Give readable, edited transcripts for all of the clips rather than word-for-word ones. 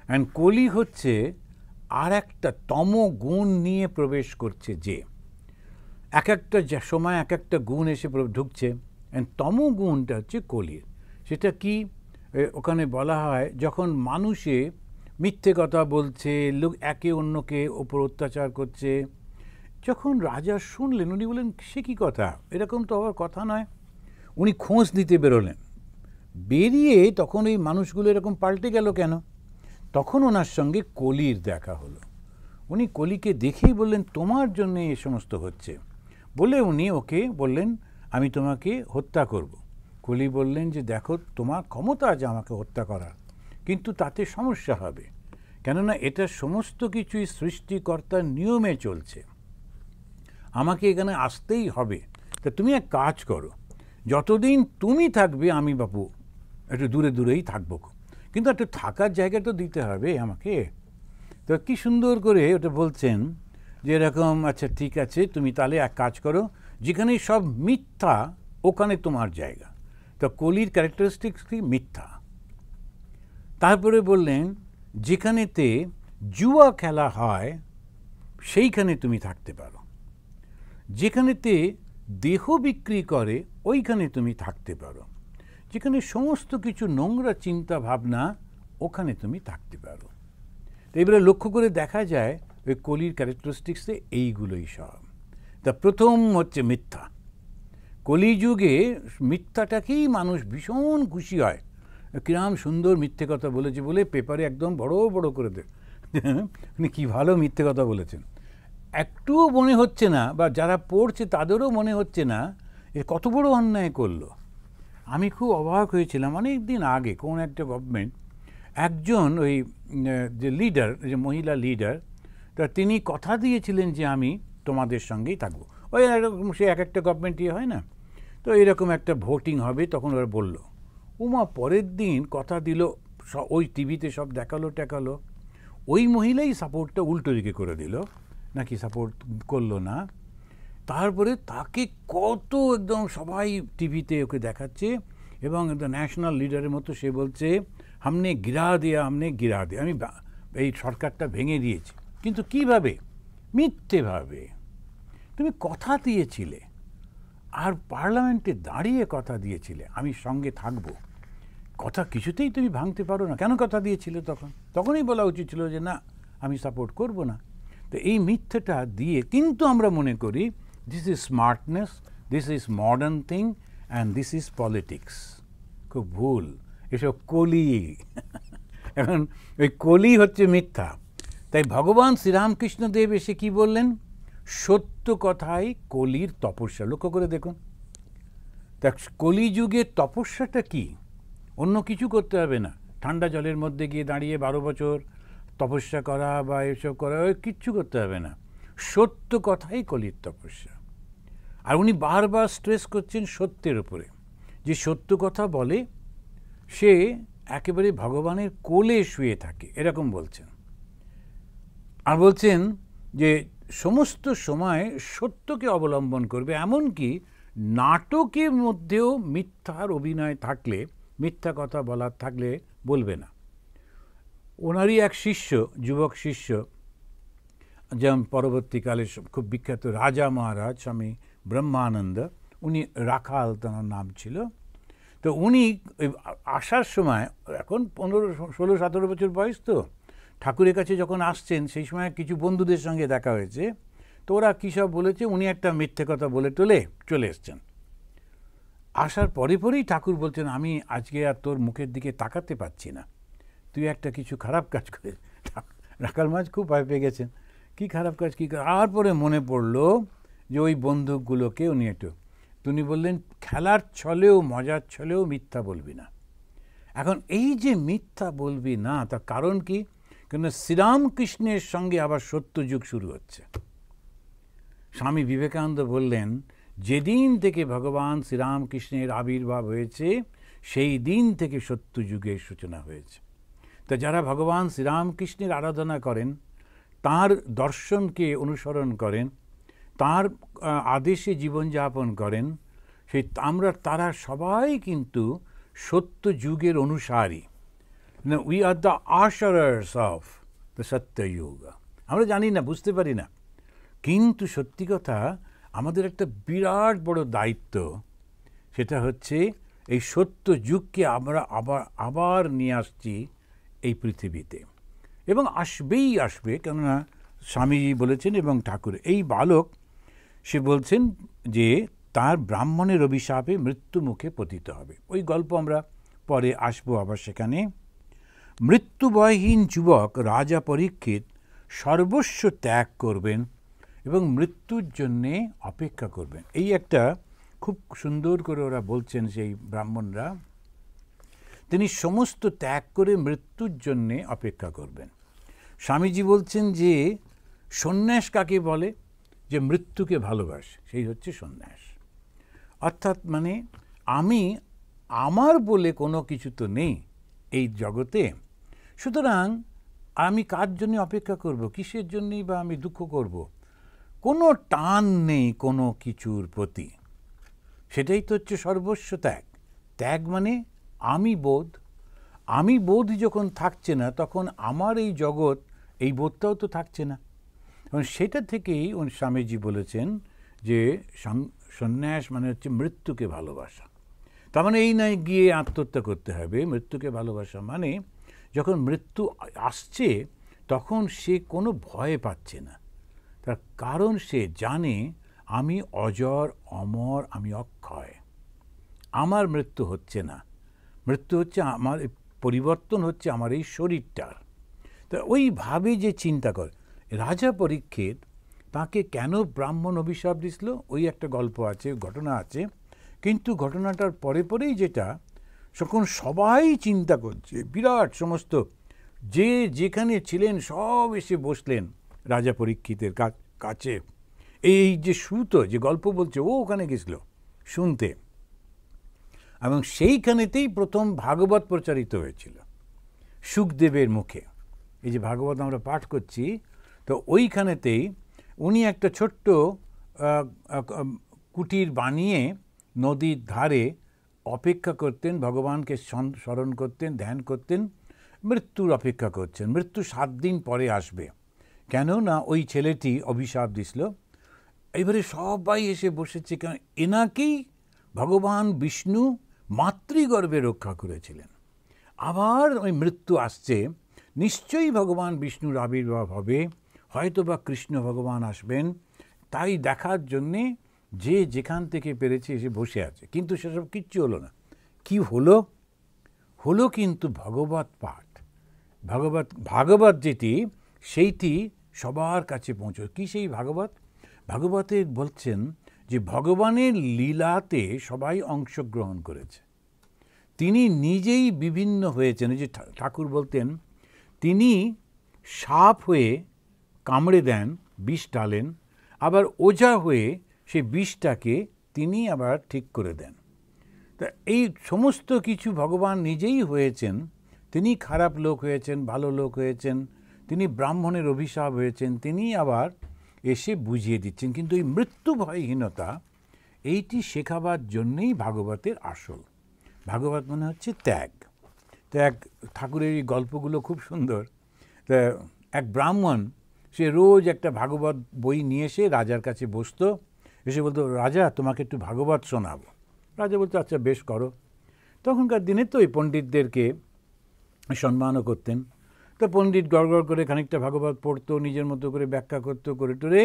And কলি হচ্ছে আর একটা তমগুণ নিয়ে প্রবেশ করছে, যে এক একটা সময় এক একটা গুণ এসে ঢুকছে, অ্যান্ড তমগুণটা হচ্ছে কলির। সেটা কি? ওখানে বলা হয় যখন মানুষে মিথ্যে কথা বলছে, লোক একে অন্যকে ওপর অত্যাচার করছে, যখন রাজা শুনলেন উনি বললেন সে কী কথা, এরকম তো হওয়ার কথা নয়। উনি খোঁজ দিতে বেরোলেন, বেরিয়ে তখন এই মানুষগুলো এরকম পাল্টে গেল কেন? তখন ওনার সঙ্গে কলির দেখা হলো। উনি কলিকে দেখেই বললেন তোমার জন্য এ সমস্ত হচ্ছে, বলে উনি ওকে বললেন আমি তোমাকে হত্যা করব। কলি বললেন যে দেখো তোমার ক্ষমতা আছে আমাকে হত্যা করার, কিন্তু তাতে সমস্যা হবে, কেননা এটা সমস্ত কিছুই সৃষ্টিকর্তার নিয়মে চলছে, আমাকে এখানে আসতেই হবে। তা তুমি এক কাজ করো, যতদিন তুমি থাকবে আমি বাপু একটু দূরে দূরেই থাকবো, কিন্তু একটু থাকার জায়গা তো দিতে হবে আমাকে। তো কি সুন্দর করে ওটা বলছেন যে এরকম, আচ্ছা ঠিক আছে তুমি তাহলে এক কাজ করো, যেখানে সব মিথ্যা ওখানে তোমার জায়গা। তো কলির ক্যারেক্টারিস্টিক্স কি? মিথ্যা। তারপরে বললেন যেখানেতে জুয়া খেলা হয় সেইখানে তুমি থাকতে পারো, যেখানেতে দেহ বিক্রি করে ওইখানে তুমি থাকতে পারো, যেখানে সমস্ত কিছু নোংরা চিন্তা ভাবনা ওখানে তুমি থাকতে পারো। তো এবারে লক্ষ্য করে দেখা যায় ওই কলির ক্যারেক্টারিস্টিক্সে এইগুলোই সব। তা প্রথম হচ্ছে মিথ্যা। কলিযুগে মিথ্যাটাকেই মানুষ ভীষণ খুশি হয়, কিরম সুন্দর মিথ্যে কথা বলেছে বলে পেপারে একদম বড় বড় করে দেয়, উনি কী ভালো মিথ্যে কথা বলেছেন। একটুও মনে হচ্ছে না, বা যারা পড়ছে তাদেরও মনে হচ্ছে না এ কত বড় অন্যায় করলো। আমি খুব অবাক হয়েছিলাম অনেক দিন আগে, কোন একটা গভর্নমেন্ট একজন ওই যে লিডার, যে মহিলা লিডার, তা তিনি কথা দিয়েছিলেন যে আমি তোমাদের সঙ্গেই থাকবো। ওই এরকম সে এক একটা গভর্নমেন্ট ইয়ে হয় না, তো এরকম একটা ভোটিং হবে, তখন ওরা বলল, উমা পরের দিন কথা দিল, ওই টিভিতে সব দেখালো টেকালো, ওই মহিলাই সাপোর্টটা উল্টো দিকে করে দিল, নাকি সাপোর্ট করলো না। তারপরে তাকে কত একদম সবাই টিভিতে ওকে দেখাচ্ছে, এবং একদম ন্যাশনাল লিডারের মতো সে বলছে হামনে গিরা দেয়া, হামনে গিরা দেয়া, আমি এই সরকারটা ভেঙে দিয়েছি। কিন্তু কিভাবে? মিথ্যেভাবে। তুমি কথা দিয়েছিলে, আর পার্লামেন্টে দাঁড়িয়ে কথা দিয়েছিলে আমি সঙ্গে থাকব, কথা কিছুতেই তুমি ভাঙতে পারো না। কেন কথা দিয়েছিলে? তখনই বলা উচিত ছিল যে না আমি সাপোর্ট করব না। তো এই মিথ্যেটা দিয়ে কিন্তু আমরা মনে করি this is smartness, this is modern thing, and this is politics. খুব ভুল, এসব কলি। এখন ওই কলি হচ্ছে মিথ্যা। তাই ভগবান শ্রীরামকৃষ্ণদেব এসে কি বললেন? সত্য কথাই কলির তপস্যা। লক্ষ্য করে দেখুন, তা কলিযুগের তপস্যাটা কি? অন্য কিছু করতে হবে না, ঠান্ডা জলের মধ্যে গিয়ে দাঁড়িয়ে 12 বছর তপস্যা করা বা এসব করা, কিচ্ছু করতে হবে না, সত্য কথাই কলির তপস্যা। আর উনি বারবার স্ট্রেস করছেন সত্যের উপরে, যে সত্য কথা বলে সে একেবারে ভগবানের কোলে শুয়ে থাকে, এরকম বলছেন। আর বলছেন যে সমস্ত সময় সত্যকে অবলম্বন করবে, এমনকি নাটকের মধ্যেও মিথ্যার অভিনয় থাকলে, মিথ্যা কথা বলার থাকলে বলবে না। ওনারই এক শিষ্য, যুবক শিষ্য, যেমন পরবর্তীকালে খুব বিখ্যাত রাজা মহারাজ স্বামী ব্রহ্মানন্দ, উনি রাখাল তাঁর নাম ছিল। তো উনি আসার সময়, এখন 15-16-17 বছর বয়স, তো ঠাকুরের কাছে যখন আসছেন সেই সময় কিছু বন্ধুদের সঙ্গে দেখা হয়েছে, তো ওরা কী সব বলেছে, উনি একটা মিথ্যে কথা বলে চলে এসছেন। আসার পরেই ঠাকুর বলছেন আমি আজকে আর তোর মুখের দিকে তাকাতে পারছি না, তুই একটা কিছু খারাপ কাজ করে। রাখাল মাঝ খুব ভয় পেয়ে গেছেন, কী খারাপ কাজ, কী। আর পরে মনে পড়লো যে ওই বন্দুকগুলোকে উনি তিনি বললেন খেলার ছলেও মজার ছলেও মিথ্যা বলবি না। এখন এই যে মিথ্যা বলবি না, তার কারণ কি? কেন শ্রীরামকৃষ্ণের সঙ্গে আবার সত্যযুগ শুরু হচ্ছে। স্বামী বিবেকানন্দ বললেন যেদিন থেকে ভগবান শ্রীরামকৃষ্ণের আবির্ভাব হয়েছে সেই দিন থেকে সত্যযুগের সূচনা হয়েছে। তা যারা ভগবান শ্রীরামকৃষ্ণের আরাধনা করেন, তাঁর দর্শনকে অনুসরণ করেন, তাঁর আদেশে জীবনযাপন করেন, তারা সবাই কিন্তু সত্যযুগের অনুসারী। We are the ushers of the Satyayug. আমরা জানি না, বুঝতে পারি না, কিন্তু সত্যি কথা আমাদের একটা বিরাট বড় দায়িত্ব, সেটা হচ্ছে এই সত্য যুগকে আমরা আবার নিয়ে আসছি এই পৃথিবীতে, এবং আসবে। কেননা স্বামীজি বলেছেন এবং ঠাকুর, এই বালক সে বলছেন যে তার ব্রাহ্মণের অভিশাপে মৃত্যু মুখে পতিত হবে। ওই গল্প আমরা পরে আসবো আবার সেখানে। মৃত্যুবয়হীন যুবক রাজা পরীক্ষিত সর্বস্ব ত্যাগ করবেন এবং মৃত্যুর জন্যে অপেক্ষা করবেন। এই একটা খুব সুন্দর করে ওরা বলছেন সেই ব্রাহ্মণরা, তিনি সমস্ত ত্যাগ করে মৃত্যুর জন্যে অপেক্ষা করবেন। স্বামীজি বলছেন যে সন্ন্যাস কাকে বলে? যে মৃত্যুকে ভালোবাসে, সেই হচ্ছে সন্ন্যাস। অর্থাৎ মানে আমার বলে কোনো কিছু তো নেই এই জগতে, সুতরাং আমি কার জন্য অপেক্ষা করব, কিসের জন্যই বা আমি দুঃখ করব? কোনো টান নেই কোনো কিছুর প্রতি, সেটাই তো হচ্ছে সর্বস্ব ত্যাগ। ত্যাগ মানে আমি বোধ যখন থাকছে না, তখন আমার এই জগৎ, এই বোধটাও তো থাকছে না। এবং সেটা থেকেই স্বামীজি বলেছেন যে সন্ন্যাস মানে হচ্ছে মৃত্যুকে ভালোবাসা। তার মানে এই নয় গিয়ে আত্মহত্যা করতে হবে। মৃত্যুকে ভালোবাসা মানে যখন মৃত্যু আসছে তখন সে কোনো ভয় পাচ্ছে না, তার কারণ সে জানে আমি অজর, অমর, আমি অক্ষয়, আমার মৃত্যু হচ্ছে না। মৃত্যু হচ্ছে আমার পরিবর্তন হচ্ছে আমার এই শরীরটার। তা ওইভাবে যে চিন্তা করে রাজা পরীক্ষিত, তাকে কেন ব্রাহ্মণ অভিশাপ দিছিল ওই একটা গল্প আছে, ঘটনা আছে, কিন্তু ঘটনাটার পরেই যেটা, যখন সবাই চিন্তা করছে, বিরাট সমস্ত যে যেখানে ছিলেন সব এসে বসলেন রাজা পরীক্ষিতের কাছে। এই যে সুত যে গল্প বলছে, ও ওখানে গেছিল শুনতে, এবং সেইখানেতেই প্রথম ভাগবত প্রচারিত হয়েছিল সুখদেবের মুখে। এই যে ভাগবত আমরা পাঠ করছি, তো ওইখানেতেই উনি একটা ছোট্ট কুটির বানিয়ে নদীর ধারে অপেক্ষা করতেন, ভগবানকে স্মরণ করতেন, ধ্যান করতেন, মৃত্যুর অপেক্ষা করছেন। মৃত্যু 7 দিন পরে আসবে, কেন না ওই ছেলেটি অভিশাপ দিছিল। এবারে সবাই এসে বসেছে, কেন এনাকেই ভগবান বিষ্ণু মাতৃগর্ভে রক্ষা করেছিলেন। আবার ওই মৃত্যু আসছে, নিশ্চয়ই ভগবান বিষ্ণুর আবির্ভাব হবে, হয়তো বা কৃষ্ণ ভগবান আসবেন, তাই দেখার জন্যে যে যেখান থেকে পেরেছে এসে বসে আছে। কিন্তু সেসব কিচ্ছু হলো না। কি হলো কিন্তু ভগবত পাঠ, ভাগবত যেটি, সেইটি সবার কাছে পৌঁছল। কি সেই ভাগবতে বলছেন যে ভগবানের লীলাতে সবাই অংশগ্রহণ করেছে, তিনি নিজেই বিভিন্ন হয়েছেন। যে ঠাকুর বলতেন, তিনি সাপ হয়ে কামড়ে দেন, বিষ ঢালেন, আবার ওঝা হয়ে সেই বিষটাকে তিনি আবার ঠিক করে দেন। তা এই সমস্ত কিছু ভগবান নিজেই হয়েছেন। তিনি খারাপ লোক হয়েছেন, ভালো লোক হয়েছেন, তিনি ব্রাহ্মণের অভিশাপ হয়েছেন, তিনি আবার এসে বুঝিয়ে দিচ্ছেন। কিন্তু এই মৃত্যু ভয়হীনতা, এইটি শেখাবার জন্যেই ভাগবতের আসল। ভাগবত মানে হচ্ছে ত্যাগ। ঠাকুরের এই গল্পগুলো খুব সুন্দর। তা এক ব্রাহ্মণ, সে রোজ একটা ভাগবত বই নিয়ে এসে রাজার কাছে বসতো, এসে বলতো, রাজা তোমাকে একটু ভাগবত শোনাবো। রাজা বলতো, আচ্ছা বেশ করো। তখনকার দিনে তো এই পণ্ডিতদেরকে সম্মানও করতেন। তো পণ্ডিত গড়গড় করে খানিকটা ভাগবত পড়তো, নিজের মতো করে ব্যাখ্যা করতো, করে টোরে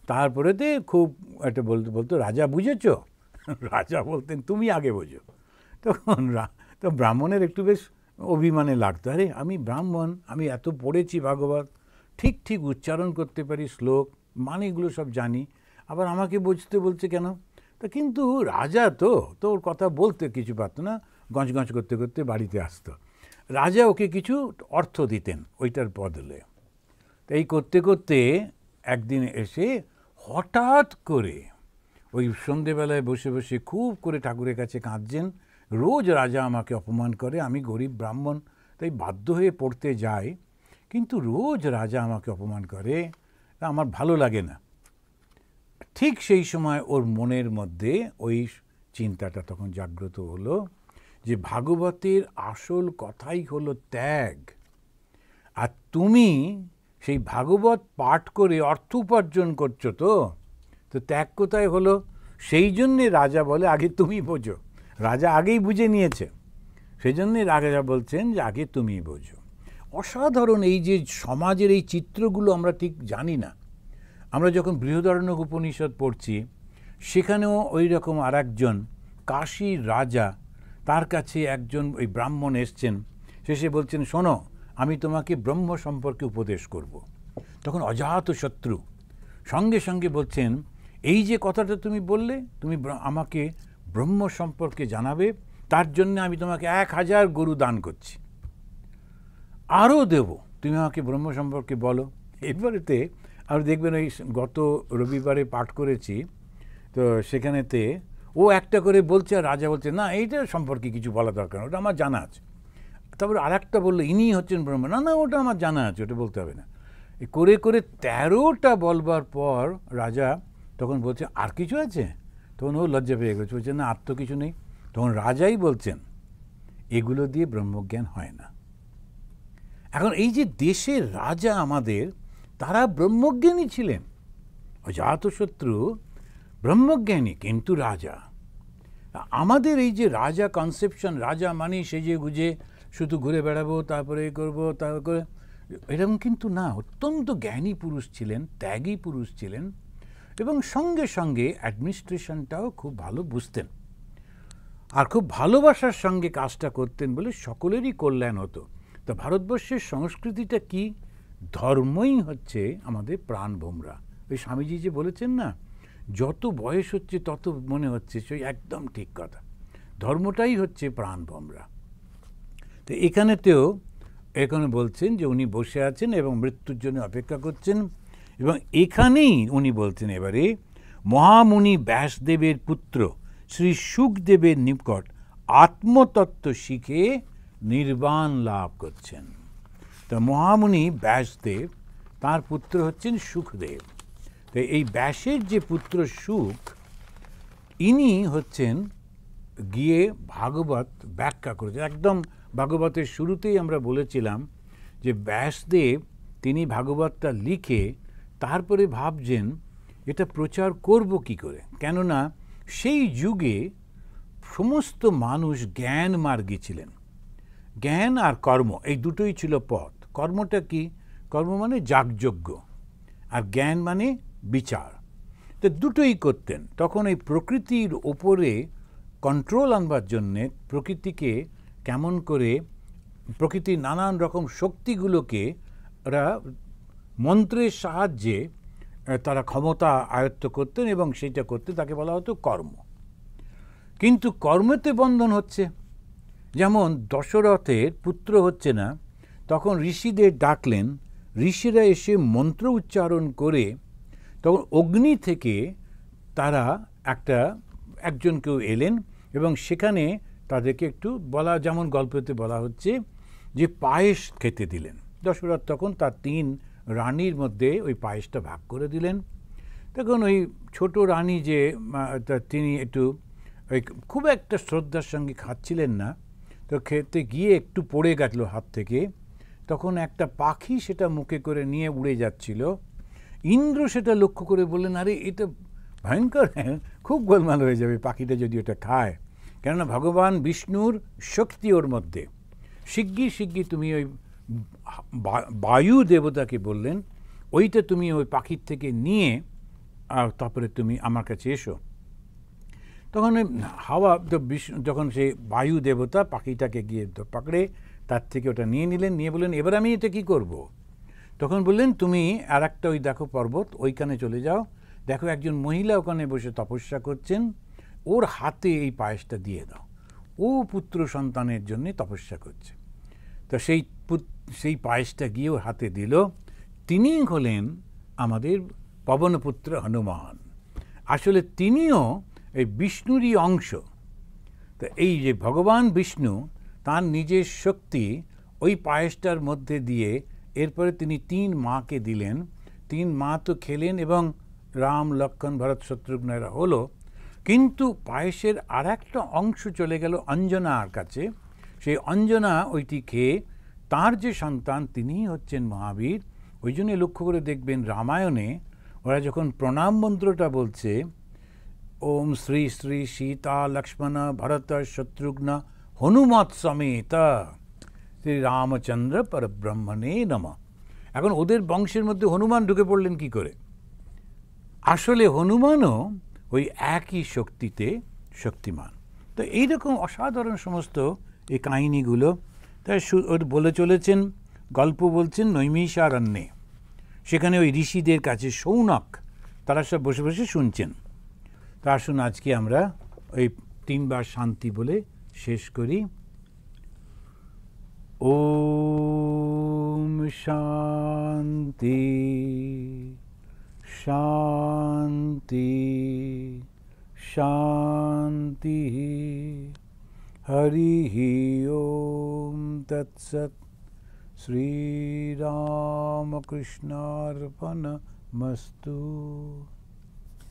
তারপরেতে খুব একটা বলতো রাজা বুঝেছ? রাজা বলতেন, তুমি আগে বোঝো। তখন তো ব্রাহ্মণের একটু বেশ অভিমানে লাগতো, আরে আমি ব্রাহ্মণ, আমি এত পড়েছি ভাগবত, ঠিক উচ্চারণ করতে পারি, শ্লোক মানেগুলো সব জানি, আবার আমাকে বুঝতে বলছে কেন? তা কিন্তু রাজা তো ওর কথা বলতে কিছু পারতো না, গঁজ করতে করতে বাড়িতে আসতো। রাজা ওকে কিছু অর্থ দিতেন ওইটার বদলে। তো এই করতে করতে একদিন এসে হঠাৎ করে ওই সন্ধেবেলায় বসে বসে খুব করে ঠাকুরের কাছে কাঁদছেন, রোজ রাজা আমাকে অপমান করে, আমি গরিব ব্রাহ্মণ, তাই বাধ্য হয়ে পড়তে যাই, কিন্তু রোজ রাজা আমাকে অপমান করে, আমার ভালো লাগে না। ঠিক সেই সময় ওর মনের মধ্যে ওই চিন্তাটা তখন জাগ্রত হলো যে ভাগবতের আসল কথাই হলো ত্যাগ, আর তুমি সেই ভাগবত পাঠ করে অর্থ উপার্জন করছো। তো ত্যাগ কোথায় হলো? সেই জন্যে রাজা বলে আগে তুমি বোঝো। রাজা আগেই বুঝে নিয়েছে, সেই জন্যে রাজা বলছেন যে আগে তুমি বোঝো। অসাধারণ এই যে সমাজের এই চিত্রগুলো আমরা ঠিক জানি না। আমরা যখন বৃহদারণ্যক উপনিষদ পড়ছি, সেখানেও ওই রকম আর একজন কাশীর রাজা, তার কাছে একজন ওই ব্রাহ্মণ এসছেন, শেষে বলছেন শোনো, আমি তোমাকে ব্রহ্ম সম্পর্কে উপদেশ করব। তখন অজাতশত্রু সঙ্গে সঙ্গে বলছেন, এই যে কথাটা তুমি বললে, তুমি আমাকে ব্রহ্ম সম্পর্কে জানাবে, তার জন্য আমি তোমাকে 1000 গরু দান করছি, আরও দেব, তুমি আমাকে ব্রহ্ম সম্পর্কে বলো। এবারেতে আর দেখবেন ওই গত রবিবারে পাঠ করেছি, তো সেখানেতে ও একটা করে বলছে আর রাজা বলছে না এইটা সম্পর্কে কিছু বলা দরকার না, ওটা আমার জানা আছে। তারপরে আর একটা বললো ইনি হচ্ছেন ব্রহ্ম, না না ওটা আমার জানা আছে, ওটা বলতে হবে না। করে করে 13টা বলবার পর রাজা তখন বলছে আর কিছু আছে? তখন ও লজ্জা পেয়ে গেছে, বলছে না আর তো কিছু নেই। তখন রাজাই বলছেন এগুলো দিয়ে ব্রহ্মজ্ঞান হয় না। এখন এই যে দেশের রাজা আমাদের, তারা ব্রহ্মজ্ঞানী ছিলেন। অজাতশত্রু ব্রহ্মজ্ঞানী কিন্তু রাজা। আমাদের এই যে রাজা কনসেপশন, রাজা মানে সেজে গুজে শুধু ঘুরে বেড়াবো, তারপরে এই করবো, তারপরে এরকম কিন্তু না। অত্যন্ত জ্ঞানী পুরুষ ছিলেন, ত্যাগী পুরুষ ছিলেন, এবং সঙ্গে সঙ্গে অ্যাডমিনিস্ট্রেশনটাও খুব ভালো বুঝতেন, আর খুব ভালোবাসার সঙ্গে কাজটা করতেন বলে সকলেরই কল্যাণ হতো। তো ভারতবর্ষের সংস্কৃতিটা কি? ধর্মই হচ্ছে আমাদের প্রাণভোমরা। ওই স্বামীজি যে বলেছেন না, যত বয়স হচ্ছে তত মনে হচ্ছে, সেই একদম ঠিক কথা। ধর্মটাই হচ্ছে প্রাণভোমরা। তো এখানেতেও এখানে বলছেন যে উনি বসে আছেন এবং মৃত্যুর জন্য অপেক্ষা করছেন, এবং এখানেই উনি বলছেন এবারে মহামুনি ব্যাসদেবের পুত্র শ্রী শুকদেবের নিকট আত্মতত্ত্ব শিখে নির্বাণ লাভ করছেন। তো মহামুনি ব্যাসদেব, তার পুত্র হচ্ছেন শুকদেব। তো এই ব্যাসের যে পুত্র শুক, ইনি হচ্ছেন গিয়ে ভাগবত ব্যাখ্যা করেছেন। একদম ভাগবতের শুরুতেই আমরা বলেছিলাম যে ব্যাসদেব তিনি ভাগবতটা লিখে তারপরে ভাবছেন এটা প্রচার করব কি করে, কেননা সেই যুগে সমস্ত মানুষ জ্ঞান মার্গী ছিলেন। জ্ঞান আর কর্ম এই দুটোই ছিল পথ। কর্মটা কি? কর্ম মানে যাগযজ্ঞ, আর জ্ঞান মানে বিচার। তো দুটোই করতেন। তখন এই প্রকৃতির ওপরে কন্ট্রোল আনবার জন্যে, প্রকৃতিকে কেমন করে, প্রকৃতির নানান রকম শক্তিগুলোকে ওরা মন্ত্রের সাহায্যে তারা ক্ষমতা আয়ত্ত করতেন, এবং সেইটা করতে তাকে বলা হতো কর্ম। কিন্তু কর্মেতে বন্ধন হচ্ছে। যেমন দশরথের পুত্র হচ্ছে না, তখন ঋষিদের ডাকলেন, ঋষিরা এসে মন্ত্র উচ্চারণ করে তখন অগ্নি থেকে তারা একজন কেউ এলেন, এবং সেখানে তাদেরকে একটু বলা, যেমন গল্পতে বলা হচ্ছে যে পায়েস খেতে দিলেন। দশরথ তখন তার 3 রানীর মধ্যে ওই পায়েসটা ভাগ করে দিলেন। তখন ওই ছোট রানী যে তিনি একটু ওই খুব একটা শ্রদ্ধার সঙ্গে খাচ্ছিলেন না, তো খেতে গিয়ে একটু পড়ে গেল হাত থেকে। তখন একটা পাখি সেটা মুখে করে নিয়ে উড়ে যাচ্ছিল। ইন্দ্র সেটা লক্ষ্য করে বললেন, আরে এটা ভয়ঙ্কর, খুব গোলমাল হয়ে যাবে পাখিটা যদি ওটা খায়, কেননা ভগবান বিষ্ণুর শক্তি ওর মধ্যে। শিগগির তুমি ওই বায়ু দেবতাকে বললেন, ওইটা তুমি ওই পাখির থেকে নিয়ে তারপরে তুমি আমার কাছে এসো। তখন হাওয়া যখন সেই বায়ু দেবতা পাখিটাকে গিয়ে পাকড়ে তার থেকে ওটা নিয়ে নিলেন, নিয়ে বললেন এবার আমি এটা কি করব? তখন বললেন তুমি আর একটা ওই দেখো পর্বত, ওইখানে চলে যাও, দেখো একজন মহিলা ওখানে বসে তপস্যা করছেন, ওর হাতে এই পায়েসটা দিয়ে দাও, ও পুত্র সন্তানের জন্য তপস্যা করছে। তো সেই পায়েসটা গিয়ে ওর হাতে দিল। তিনি হলেন আমাদের পবনপুত্র হনুমান। আসলে তিনিও এই বিষ্ণুরই অংশ। তো এই যে ভগবান বিষ্ণু তার নিজের শক্তি ওই পায়েসটার মধ্যে দিয়ে এরপরে তিনি 3 মাকে দিলেন। 3 মা তো খেলেন, এবং রাম লক্ষ্মণ ভরত শত্রুঘ্নরা হলো। কিন্তু পায়েসের আর একটা অংশ চলে গেল অঞ্জনার কাছে। সেই অঞ্জনা ওইটি খেয়ে তার যে সন্তান তিনিই হচ্ছেন মহাবীর। ওই জন্য লক্ষ্য করে দেখবেন রামায়ণে ওরা যখন প্রণাম মন্ত্রটা বলছে, ওম শ্রী শ্রী সীতা লক্ষ্মণ ভরত শত্রুঘ্ন হনুমৎ সমেত শ্রী রামচন্দ্র পরব্রহ্মণে নমঃ। এখন ওদের বংশের মধ্যে হনুমান ঢুকে পড়লেন কি করে? আসলে হনুমানও ওই একই শক্তিতে শক্তিমান। তো এইরকম অসাধারণ সমস্ত এই কাহিনীগুলো তাই বলে চলেছেন, গল্প বলছেন নৈমিষারণ্যে। সেখানে ওই ঋষিদের কাছে শৌনক তারা সব বসে বসে শুনছেন। তা আসুন আজকে আমরা ওই 3 বার শান্তি বলে শেষ করি। ওম শান্তি শান্তি শান্তি। হরি ওম তৎসৎ। শ্রীরামকৃষ্ণার্পণমস্তু।